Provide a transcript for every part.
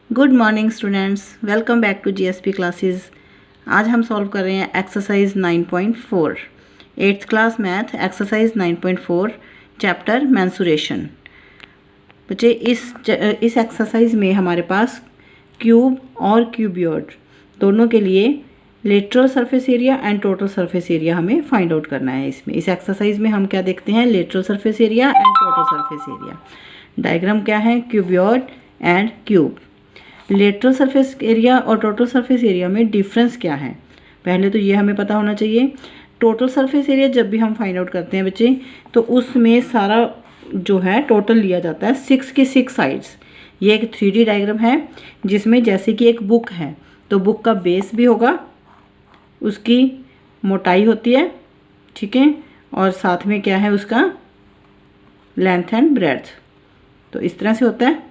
Good morning students, welcome back to GSP classes. आज हम solve कर रहे हैं exercise 9.4 eighth class math exercise 9.4 chapter mensuration. बच्चे इस एक्सरसाइज में हमारे पास क्यूब और क्यूबियड दोनों के लिए lateral surface area and total surface area हमें फाइंड आउट करना है। इस एक्सरसाइज में हम क्या देखते हैं, lateral surface area and total surface area. Diagram क्या है, cuboid and cube. Lateral surface area और टोटल सरफेस एरिया में डिफरेंस क्या है, पहले तो ये हमें पता होना चाहिए। टोटल सरफेस एरिया जब भी हम फाइंड आउट करते हैं बच्चे, तो उसमें सारा जो है टोटल लिया जाता है 6 के 6 साइड्स। ये एक 3D डायग्राम है जिसमें जैसे कि एक बुक है तो बुक का बेस भी होगा, उसकी मोटाई होती है, ठीक है, और साथ में क्या है उसका लेंथ एंड ब्रेड्थ। तो इस तरह से होता है,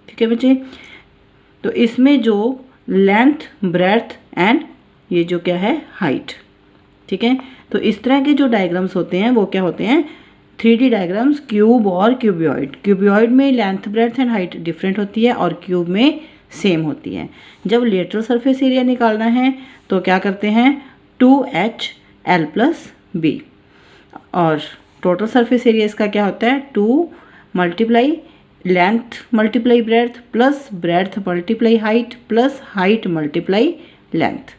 ठीक है बच्चे। तो इसमें जो लेंथ, ब्रेड्थ एंड ये जो क्या है हाइट, ठीक है। तो इस तरह के जो डायग्राम्स होते हैं वो क्या होते हैं, 3D डायग्राम्स। क्यूब और क्यूबियॉइड, क्यूबियॉइड में length, breadth and height different होती है और क्यूब में सेम होती है। जब लेटरल सरफेस एरिया निकालना है तो क्या करते हैं, 2HL प्लस बी, और टोटल सरफेस एरिया इसका क्या होता है, 2 multiply length multiply breadth plus breadth multiply height plus height multiply length.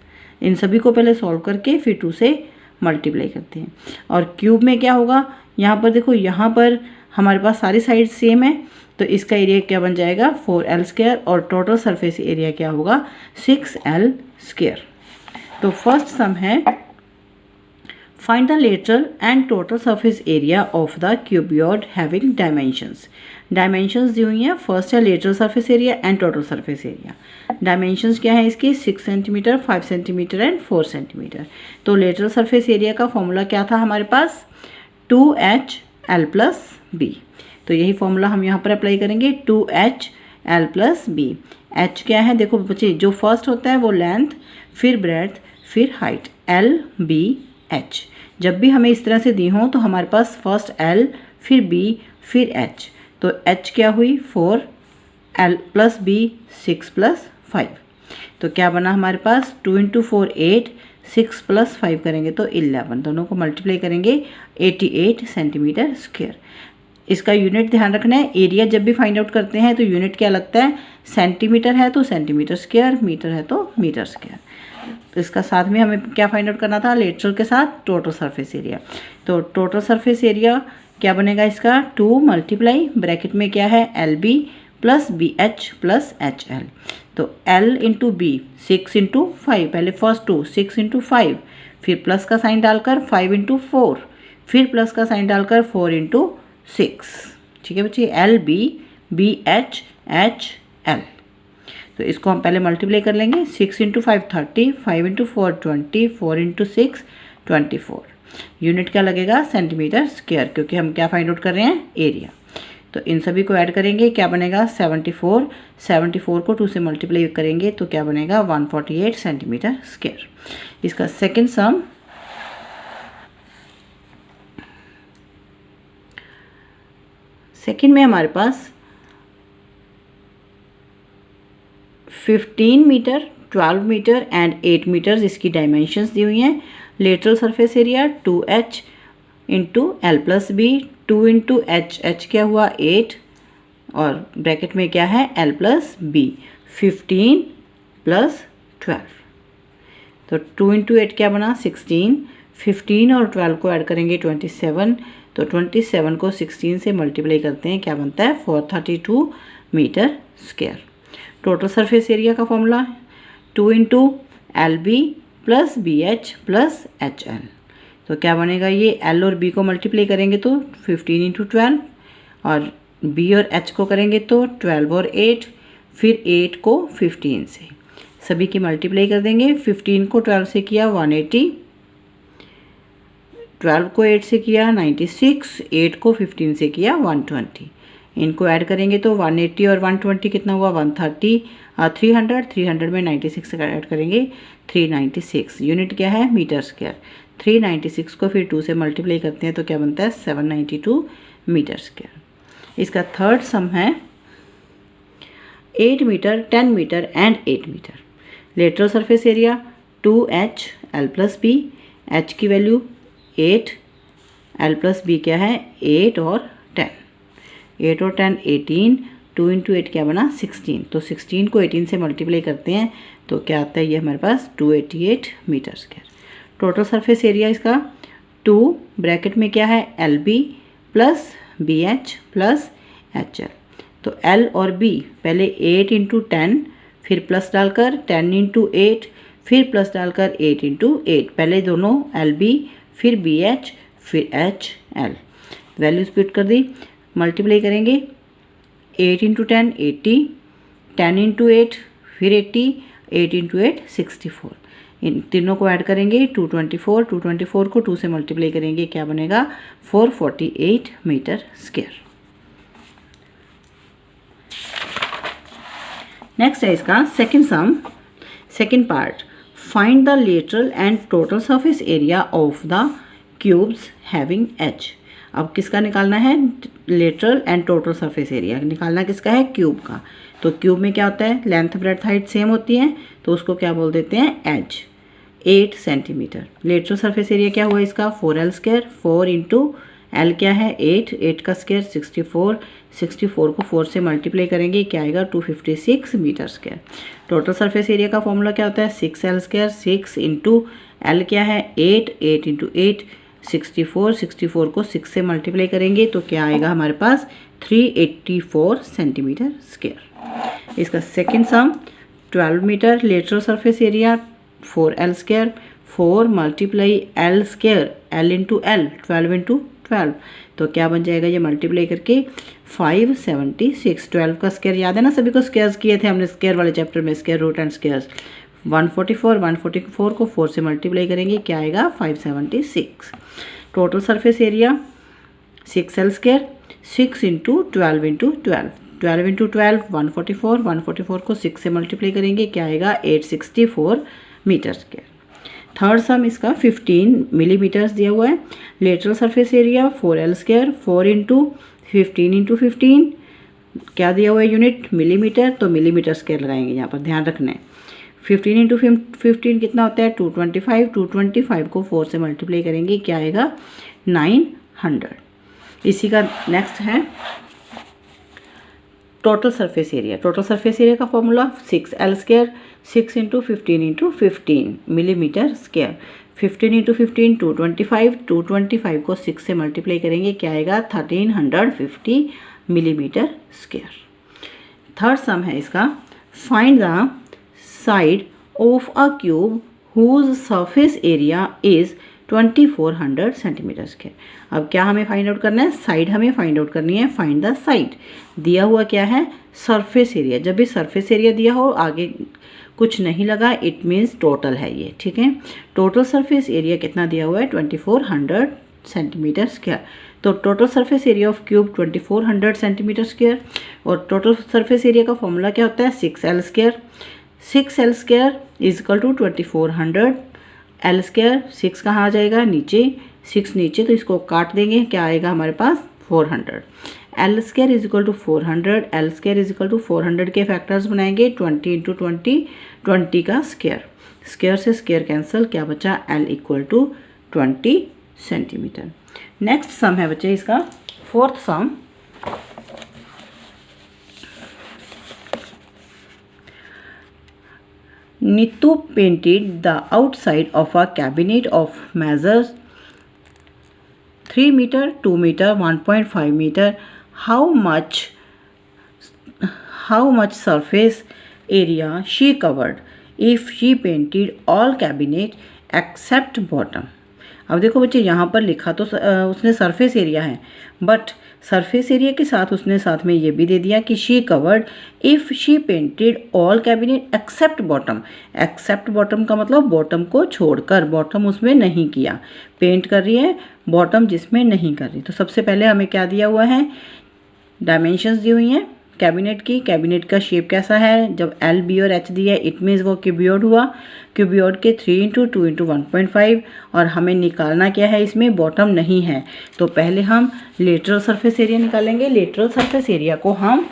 इन सभी को पहले सॉल्व करके फिर 2 से मल्टीप्लाई करते हैं। और क्यूब में क्या होगा, यहाँ पर देखो, यहाँ पर हमारे पास सारी साइड सेम है तो इसका एरिया क्या बन जाएगा, 4L स्क्वायर, और टोटल सरफेस एरिया क्या होगा, 6L स्क्वायर। तो फर्स्ट सम है, find the lateral and total surface area of the cuboid having dimensions. Dimensions दी हुई हैं, फर्स्ट है lateral surface area and total surface area. Dimensions क्या है इसकी, 6 सेंटीमीटर, 5 सेंटीमीटर एंड 4 सेंटीमीटर। तो लेटरल सरफेस एरिया का फॉर्मूला क्या था हमारे पास, 2HL प्लस बी। तो यही फॉर्मूला हम यहाँ पर अप्लाई करेंगे, 2HL प्लस बी। एच क्या है, देखो बच्चे, जो फर्स्ट होता है वो लेंथ, फिर ब्रेड्थ, फिर हाइट, LBH। जब भी हमें इस तरह से दी हो तो हमारे पास फर्स्ट L, फिर B, फिर H। तो H क्या हुई, 4L प्लस B, 6 प्लस 5। तो क्या बना हमारे पास, 2 × 4 8, 6 प्लस 5 करेंगे तो 11, दोनों को मल्टीप्लाई करेंगे 88 सेंटीमीटर स्क्वायर। इसका यूनिट ध्यान रखना है, एरिया जब भी फाइंड आउट करते हैं तो यूनिट क्या लगता है, सेंटीमीटर है तो सेंटीमीटर स्क्वायर, मीटर है तो मीटर स्क्वायर। तो इसका साथ में हमें क्या फाइंड आउट करना था, लेटरल के साथ टोटल सरफेस एरिया। तो टोटल सरफेस एरिया क्या बनेगा इसका, 2 मल्टीप्लाई ब्रैकेट में क्या है, LB plus BH plus HL। तो L इंटू बी, 6 × 5, पहले फर्स्ट 2, 6 × 5, फिर प्लस का साइन डालकर 5 × 4, फिर प्लस का साइन डालकर 4 × 6, ठीक है बच्चे, LB BH HL। तो इसको हम पहले मल्टीप्लाई कर लेंगे, 6 × 5 30, 5 × 4 20, 4 × 6 24। यूनिट क्या लगेगा, सेंटीमीटर स्क्वायर, क्योंकि हम क्या फाइंड आउट कर रहे हैं, एरिया। तो इन सभी को ऐड करेंगे, क्या बनेगा, 74। 74 को 2 से मल्टीप्लाई करेंगे तो क्या बनेगा, 148 सेंटीमीटर स्क्वायर। इसका सेकेंड सम, सेकेंड में हमारे पास 15 मीटर, 12 मीटर एंड 8 मीटर्स इसकी डायमेंशंस दी हुई हैं। Lateral surface area 2H into L plus B, 2 × H क्या हुआ 8, और ब्रैकेट में क्या है, L प्लस बी, 15 प्लस 12। तो 2 × 8 क्या बना, 16, 15 और 12 को ऐड करेंगे 27। तो 27 को 16 से मल्टीप्लाई करते हैं, क्या बनता है, 432 metre square. Total surface area का formula, 2 × LB plus BH plus HL। तो क्या बनेगा, ये L और B को मल्टीप्लाई करेंगे तो 15 × 12, और B और H को करेंगे तो 12 और 8, फिर 8 को 15 से, सभी की मल्टीप्लाई कर देंगे। 15 को 12 से किया 180, 12 को 8 से किया 96, 8 को 15 से किया 120। इनको ऐड करेंगे तो 180 और 120 कितना हुआ, 130, 300, 300 में 96 ऐड करेंगे 396। यूनिट क्या है, मीटर स्क्वायर। 396 को फिर 2 से मल्टीप्लाई करते हैं तो क्या बनता है, 792 मीटर स्क्वायर। इसका थर्ड सम है, 8 metre, 10 metre and 8 metre. Lateral surface area 2h l plus B, h की वैल्यू 8, l प्लस बी क्या है 8 और 10, 8 और 10 18, 2 इंटू 8 क्या बना 16, तो 16 को 18 से मल्टीप्लाई करते हैं तो क्या आता है ये हमारे पास 288 metre square. Total surface area इसका 2 ब्रैकेट में क्या है L B plus B H plus H L. तो एल और बी पहले 8 इंटू 10 फिर प्लस डालकर 10 इंटू 8 फिर प्लस डालकर 8 इंटू 8, पहले दोनों एल बी फिर बी एच फिर एच एल, वैल्यूज पुट कर दी, मल्टीप्लाई करेंगे 8 इंटू 10 80, 10 इंटू 8 फिर 80, 8 इंटू 8 64, इन तीनों को ऐड करेंगे 224, 224 को 2 से मल्टीप्लाई करेंगे क्या बनेगा 448 मीटर स्क्वायर। नेक्स्ट है इसका second some, second part, find the lateral and total surface area of the cubes having H. अब किसका निकालना है lateral and total surface area, निकालना किसका है क्यूब का। तो क्यूब में क्या होता है लेंथ ब्रेड्थ हाइट सेम होती है तो उसको क्या बोल देते हैं H, 8 centimetre. Lateral surface area क्या हुआ इसका 4l स्क्वायर, 4 इंटू एल क्या है 8, 8 का स्क्वायर 64, 64 को 4 से मल्टीप्लाई करेंगे क्या आएगा 256 metre square. Total surface area का फॉर्मूला क्या होता है 6l स्क्वायर, 6 इंटू एल क्या है 8, 8 इंटू 8 64, 64 को 6 से मल्टीप्लाई करेंगे तो क्या आएगा हमारे पास 384 सेंटीमीटर स्क्वायर। इसका second sum 12 metre lateral surface area 4l square, 4 multiply L square L into L 12 into 12, तो क्या बन जाएगा ये मल्टीप्लाई करके 576, 12 का स्क्वायर याद है ना सभी को, स्क्वायर्स किए थे हमने स्क्वायर वाले चैप्टर में, स्क्वायर रूट एंड स्क्वायर्स। 144, 144 को 4 से मल्टीप्लाई करेंगे क्या आएगा 576। Total surface area 6l square, 6 into 12 into 12, 12 into 12 144, 144 को 6 से मल्टीप्लाई करेंगे क्या आएगा 864 मीटर स्क्वायर। थर्ड सम इसका 15 मिलीमीटर्स दिया हुआ है। Lateral surface area 4l square, 4 into 15 into 15 क्या दिया हुआ है यूनिट मिलीमीटर, तो मिलीमीटर स्क्वायर लगाएंगे यहाँ पर, ध्यान रखना है। 15 इंटू 15 कितना होता है 225, 225 को 4 से मल्टीप्लाई करेंगे क्या आएगा 900। इसी का नेक्स्ट है total surface area. Total surface area का formula 6l square, 6 into 15 into 15 millimetre square, 15 into 15 225, 225 को 6 से मल्टीप्लाई करेंगे क्या आएगा 1350 मिलीमीटर स्क्वायर। थर्ड सम है इसका find the side of a cube whose surface area is 2400 centimetre square. अब क्या हमें फाइंड आउट करना है साइड, हमें फाइंड आउट करनी है, फाइंड द साइड। दिया हुआ क्या है सरफेस एरिया, जब भी सरफेस एरिया दिया हो आगे कुछ नहीं लगा इट मीन्स टोटल है ये, ठीक है। टोटल सरफेस एरिया कितना दिया हुआ है 2400 सेंटीमीटर स्क्वायर, तो total surface area of cube 2400 centimetre square. और टोटल सरफेस एरिया का फॉर्मूला क्या होता है 6l square, 6l square is equal to 2400, l square 6 कहाँ आ जाएगा नीचे, 6 नीचे तो इसको काट देंगे क्या आएगा हमारे पास 400। l square is equal to 400, l square is equal to 400 के फैक्टर्स बनाएंगे 20 इंटू 20, 20 का स्क्वायर, स्क्वायर से स्क्वायर कैंसिल क्या बचा l equal to 20 centimetre. Next sum है बच्चे इसका fourth sum, Nitu painted the outside of a cabinet of measures 3 meter, 2 meter, 1.5 meter. How much surface area she covered if she painted all cabinet except bottom? अब देखो बच्चे यहाँ पर लिखा तो उसने सरफेस एरिया है, बट सरफेस एरिया के साथ उसने साथ में ये भी दे दिया कि she covered if she painted all cabinet except bottom. Except bottom का मतलब बॉटम को छोड़कर, बॉटम उसमें नहीं किया, पेंट कर रही है बॉटम जिसमें नहीं कर रही। तो सबसे पहले हमें क्या दिया हुआ है डायमेंशंस दी हुई हैं कैबिनेट की, कैबिनेट का शेप कैसा है, जब एल बी और एच दिया है इट मीन्स वो क्यूबियोड हुआ, क्यूबियोड के 3 इंटू 2 इंटू 1.5, और हमें निकालना क्या है इसमें बॉटम नहीं है। तो पहले हम लेटरल सरफेस एरिया निकालेंगे, लेटरल सरफेस एरिया को हम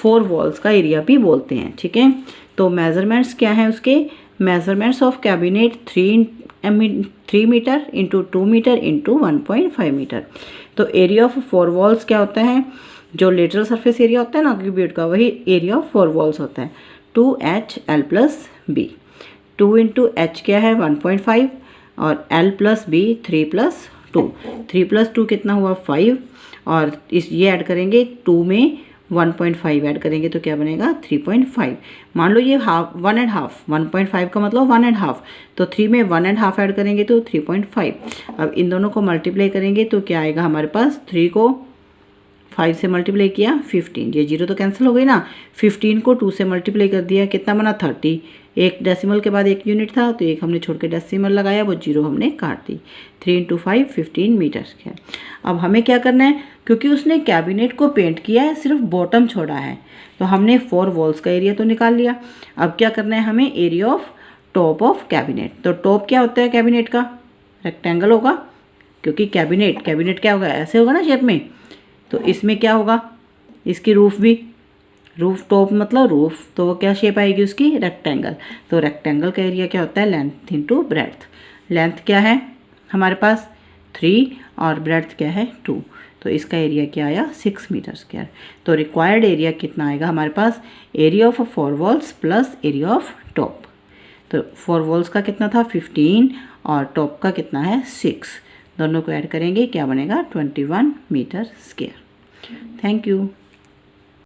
4 वॉल्स का एरिया भी बोलते हैं। ठीक है, तो मेजरमेंट्स क्या है उसके, measurements of cabinet 3 metre into 2 metre into 1.5 metre. तो एरिया ऑफ 4 वॉल्स क्या होता है, जो लेटरल सरफेस एरिया होता है ना क्यूबिट का, वही एरिया ऑफ 4 वॉल्स होता है 2HL plus B. 2 into H क्या है 1.5 और L plus B 3 plus 2। 3 plus 2 कितना हुआ 5, और इस ये ऐड करेंगे 2 में 1.5 ऐड करेंगे तो क्या बनेगा 3.5। मान लो ये हाफ 1.5, 1.5 का मतलब 1.5, तो 3 में 1.5 ऐड करेंगे तो 3.5। अब इन दोनों को मल्टीप्लाई करेंगे तो क्या आएगा हमारे पास, 3 को 5 से मल्टीप्लाई किया 15, ये 0 तो कैंसिल हो गई ना, 15 को 2 से मल्टीप्लाई कर दिया कितना बना 30। एक डेसिमल के बाद एक यूनिट था तो एक हमने छोड़ के डेसिमल लगाया, वो 0 हमने काट दी। 3 इंटू 5 15 मीटर स्क्वायर। अब हमें क्या करना है, क्योंकि उसने कैबिनेट को पेंट किया है, सिर्फ बॉटम छोड़ा है, तो हमने 4 वॉल्स का एरिया तो निकाल लिया। अब क्या करना है हमें, area of top of cabinet. तो टॉप क्या होता है कैबिनेट का, रेक्टेंगल होगा, क्योंकि कैबिनेट क्या होगा, ऐसे होगा ना शेप में, तो इसमें क्या होगा, इसकी रूफ भी, रूफ टॉप मतलब रूफ, तो वो क्या शेप आएगी उसकी, रेक्टेंगल। तो रेक्टेंगल का एरिया क्या होता है, लेंथ इंटू ब्रेड्थ। लेंथ क्या है हमारे पास 3 और ब्रेड्थ क्या है 2, तो इसका एरिया क्या आया 6 मीटर स्क्वायर। तो रिक्वायर्ड एरिया कितना आएगा हमारे पास, area of 4 walls plus area of top. तो 4 वॉल्स का कितना था 15 और टॉप का कितना है 6, दोनों को ऐड करेंगे क्या बनेगा 21 मीटर स्क्वायर। Thank you.